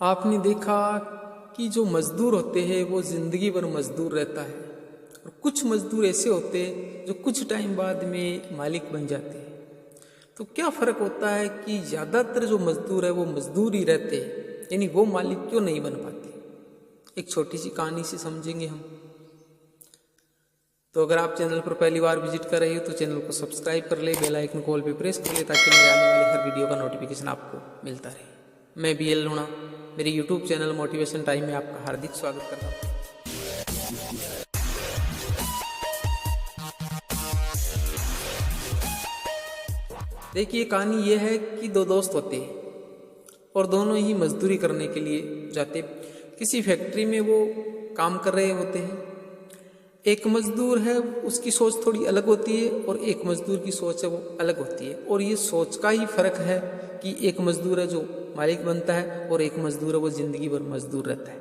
आपने देखा कि जो मजदूर होते हैं वो जिंदगी भर मजदूर रहता है और कुछ मजदूर ऐसे होते हैं जो कुछ टाइम बाद में मालिक बन जाते हैं। तो क्या फ़र्क होता है कि ज़्यादातर जो मजदूर है वो मजदूर ही रहते हैं, यानी वो मालिक क्यों नहीं बन पाते? एक छोटी सी कहानी से समझेंगे हम। तो अगर आप चैनल पर पहली बार विजिट कर रहे हो तो चैनल को सब्सक्राइब कर ले, बेल आइकन को ऑल पे प्रेस कर ले ताकि मेरे आने वाले हर वीडियो का नोटिफिकेशन आपको मिलता रहे। मैं BL लूणा, मेरे यूट्यूब चैनल मोटिवेशन टाइम में आपका हार्दिक स्वागत करता हूँ। देखिए, कहानी यह है कि दो दोस्त होते हैं और दोनों ही मजदूरी करने के लिए जाते। किसी फैक्ट्री में वो काम कर रहे होते हैं। एक मजदूर है, उसकी सोच थोड़ी अलग होती है और एक मजदूर की सोच है वो अलग होती है। और ये सोच का ही फर्क है कि एक मजदूर है जो मालिक बनता है और एक मजदूर है वो जिंदगी भर मजदूर रहता है।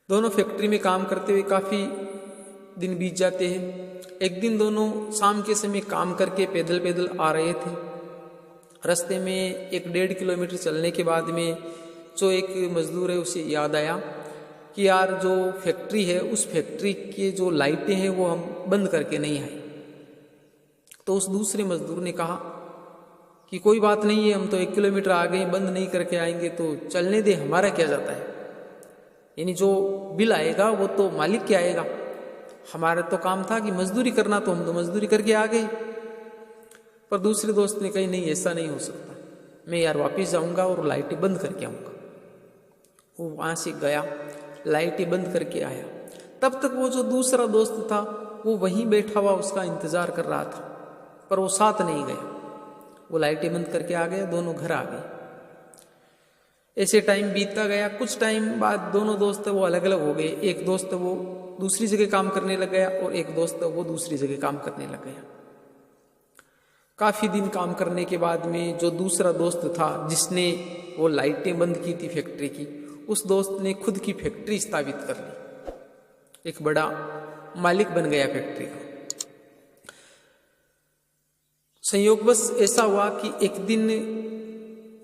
दोनों फैक्ट्री में काम करते हुए काफ़ी दिन बीत जाते हैं। एक दिन दोनों शाम के समय काम करके पैदल पैदल आ रहे थे। रास्ते में 1-1.5 किलोमीटर चलने के बाद में जो एक मजदूर है उसे याद आया कि यार जो फैक्ट्री है उस फैक्ट्री के जो लाइटें हैं वो हम बंद करके नहीं आए। तो उस दूसरे मजदूर ने कहा कि कोई बात नहीं है, हम तो 1 किलोमीटर आ गए, बंद नहीं करके आएंगे तो चलने दे, हमारा क्या जाता है। यानी जो बिल आएगा वो तो मालिक के आएगा, हमारा तो काम था कि मजदूरी करना, तो हम तो मजदूरी करके आ गए। पर दूसरे दोस्त ने कही नहीं, ऐसा नहीं हो सकता, मैं यार वापस जाऊंगा और लाइटें बंद करके आऊंगा। वो वहां से गया, लाइटें बंद करके आया। तब तक वो जो दूसरा दोस्त था वो वहीं बैठा हुआ उसका इंतजार कर रहा था, पर वो साथ नहीं गया। वो लाइटें बंद करके आ गया, दोनों घर आ गए। ऐसे टाइम बीतता गया। कुछ टाइम बाद दोनों दोस्त वो अलग अलग हो गए। एक दोस्त वो दूसरी जगह काम करने लग गया और एक दोस्त वो दूसरी जगह काम करने लग गया। काफी दिन काम करने के बाद में जो दूसरा दोस्त था जिसने वो लाइटें बंद की थी फैक्ट्री की, उस दोस्त ने खुद की फैक्ट्री स्थापित कर ली, एक बड़ा मालिक बन गया फैक्ट्री का। संयोगवश ऐसा हुआ कि एक दिन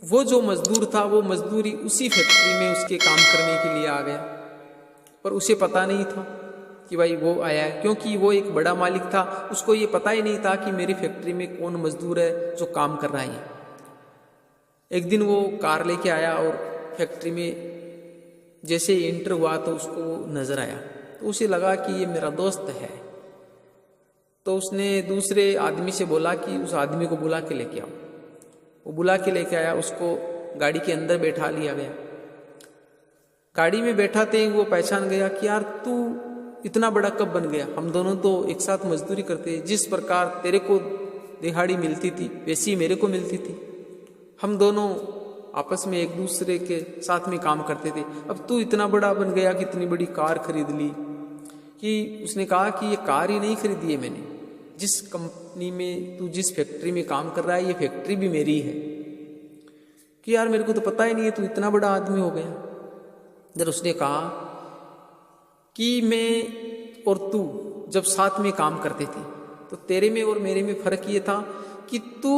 वो जो मजदूर था वो मजदूरी उसी फैक्ट्री में उसके काम करने के लिए आ गया, पर उसे पता नहीं था कि भाई वो आया है, क्योंकि वो एक बड़ा मालिक था। उसको ये पता ही नहीं था कि मेरी फैक्ट्री में कौन मजदूर है जो काम कर रहा है। एक दिन वो कार लेके आया और फैक्ट्री में जैसे एंटर हुआ तो उसको नजर आया, तो उसे लगा कि ये मेरा दोस्त है। तो उसने दूसरे आदमी से बोला कि उस आदमी को बुला के लेके आओ। वो बुला के लेके आया, उसको गाड़ी के अंदर बैठा लिया गया। गाड़ी में बैठाते ही वो पहचान गया कि यार तू इतना बड़ा कब बन गया, हम दोनों तो एक साथ मजदूरी करते, जिस प्रकार तेरे को दिहाड़ी मिलती थी वैसी मेरे को मिलती थी, हम दोनों आपस में एक दूसरे के साथ में काम करते थे। अब तू इतना बड़ा बन गया कि इतनी बड़ी कार खरीद ली। कि उसने कहा कि ये कार ही नहीं खरीदी है मैंने, जिस कंपनी में तू जिस फैक्ट्री में काम कर रहा है ये फैक्ट्री भी मेरी है। कि यार मेरे को तो पता ही नहीं है, तू इतना बड़ा आदमी हो गया। जब उसने कहा कि मैं और तू जब साथ में काम करते थे तो तेरे में और मेरे में फर्क ये था कि तू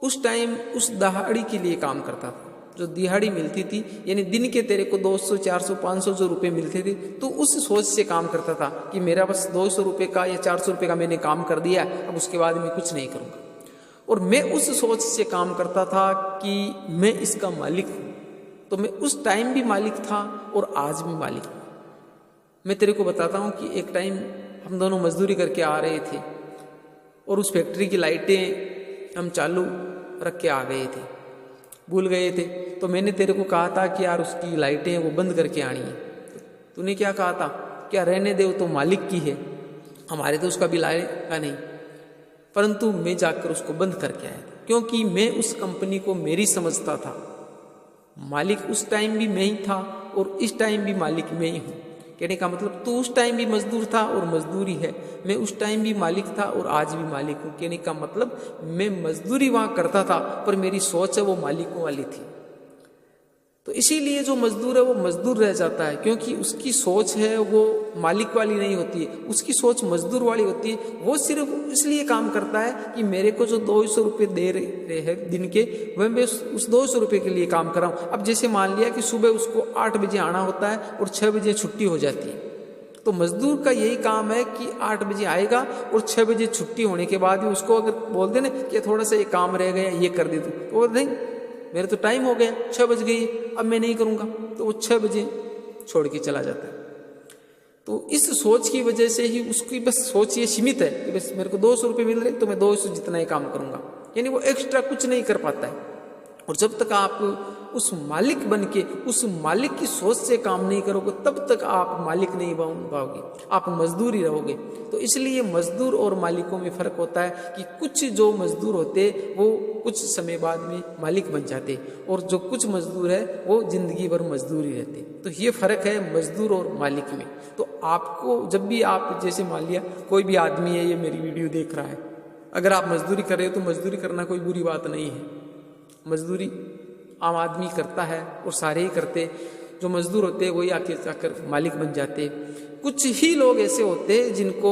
उस टाइम उस दिहाड़ी के लिए काम करता था, जो दिहाड़ी मिलती थी, यानी दिन के तेरे को 200, 400, 500 जो रुपये मिलते थे, तो उस सोच से काम करता था कि मेरा बस 200 रुपये का या 400 रुपये का मैंने काम कर दिया, अब उसके बाद मैं कुछ नहीं करूँगा। और मैं उस सोच से काम करता था कि मैं इसका मालिक हूँ। तो मैं उस टाइम भी मालिक था और आज भी मालिक हूँ। मैं तेरे को बताता हूँ कि एक टाइम हम दोनों मजदूरी करके आ रहे थे और उस फैक्ट्री की लाइटें हम चालू रख के आ गए थे, भूल गए थे। तो मैंने तेरे को कहा था कि यार उसकी लाइटें वो बंद करके आनी है। तूने क्या कहा था, क्या रहने दे, वो तो मालिक की है, हमारे तो उसका बिल आएगा नहीं। परंतु मैं जाकर उसको बंद करके आया, क्योंकि मैं उस कंपनी को मेरी समझता था। मालिक उस टाइम भी मैं ही था और इस टाइम भी मालिक मैं ही हूँ। कहने का मतलब तू उस टाइम भी मजदूर था और मजदूरी है, मैं उस टाइम भी मालिक था और आज भी मालिक हूँ। कहने का मतलब मैं मजदूरी वहाँ करता था पर मेरी सोच है वो मालिकों वाली थी। तो इसीलिए जो मजदूर है वो मजदूर रह जाता है, क्योंकि उसकी सोच है वो मालिक वाली नहीं होती है, उसकी सोच मजदूर वाली होती है। वो सिर्फ इसलिए काम करता है कि मेरे को जो 200 रुपये दे रहे हैं दिन के, वह मैं उस 200 रुपये के लिए काम कर रहा हूँ। अब जैसे मान लिया कि सुबह उसको 8 बजे आना होता है और 6 बजे छुट्टी हो जाती है, तो मजदूर का यही काम है कि 8 बजे आएगा और 6 बजे छुट्टी होने के बाद भी उसको अगर बोल दे ना कि थोड़ा सा ये काम रह गया, ये कर दे तू, तो वो नहीं, मेरे तो टाइम हो गया, 6 बज गई, अब मैं नहीं करूँगा, तो वो 6 बजे छोड़ के चला जाता है। तो इस सोच की वजह से ही उसकी बस सोच ये सीमित है कि बस मेरे को 200 रुपये मिल रहे तो मैं 200 जितना ही काम करूँगा, यानी वो एक्स्ट्रा कुछ नहीं कर पाता है। और जब तक आप उस मालिक बन के उस मालिक की सोच से काम नहीं करोगे, तब तक आप मालिक नहीं बन पाओगे, आप मजदूर ही रहोगे। तो इसलिए मजदूर और मालिकों में फ़र्क होता है कि कुछ जो मजदूर होते वो कुछ समय बाद में मालिक बन जाते, और जो कुछ मजदूर है वो जिंदगी भर मजदूर ही रहते। तो ये फ़र्क है मजदूर और मालिक में। तो आपको जब भी आप, जैसे मान लिया कोई भी आदमी है, ये मेरी वीडियो देख रहा है, अगर आप मजदूरी कर रहे हो तो मजदूरी करना कोई बुरी बात नहीं है। मजदूरी आम आदमी करता है और सारे ही करते, जो मजदूर होते हैं वही आके जाकर मालिक बन जाते। कुछ ही लोग ऐसे होते हैं जिनको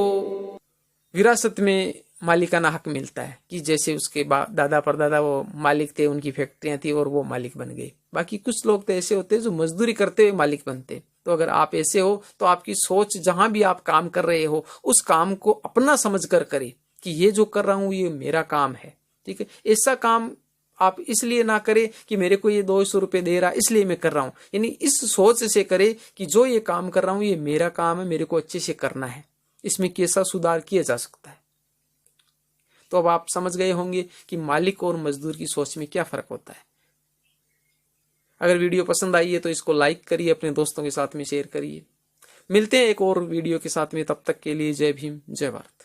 विरासत में मालिकाना हक मिलता है, कि जैसे उसके दादा परदादा वो मालिक थे, उनकी फैक्ट्रियां थी और वो मालिक बन गए। बाकी कुछ लोग तो ऐसे होते हैं जो मजदूरी करते हुए मालिक बनते। तो अगर आप ऐसे हो तो आपकी सोच जहां भी आप काम कर रहे हो उस काम को अपना समझ कर करे कि ये जो कर रहा हूं ये मेरा काम है, ठीक है। ऐसा काम आप इसलिए ना करें कि मेरे को ये 200 रुपये दे रहा इसलिए मैं कर रहा हूं, यानी इस सोच से करे कि जो ये काम कर रहा हूं ये मेरा काम है, मेरे को अच्छे से करना है, इसमें कैसा सुधार किया जा सकता है। तो अब आप समझ गए होंगे कि मालिक और मजदूर की सोच में क्या फर्क होता है। अगर वीडियो पसंद आई है तो इसको लाइक करिए, अपने दोस्तों के साथ में शेयर करिए। मिलते हैं एक और वीडियो के साथ में, तब तक के लिए जय भीम जय भारत।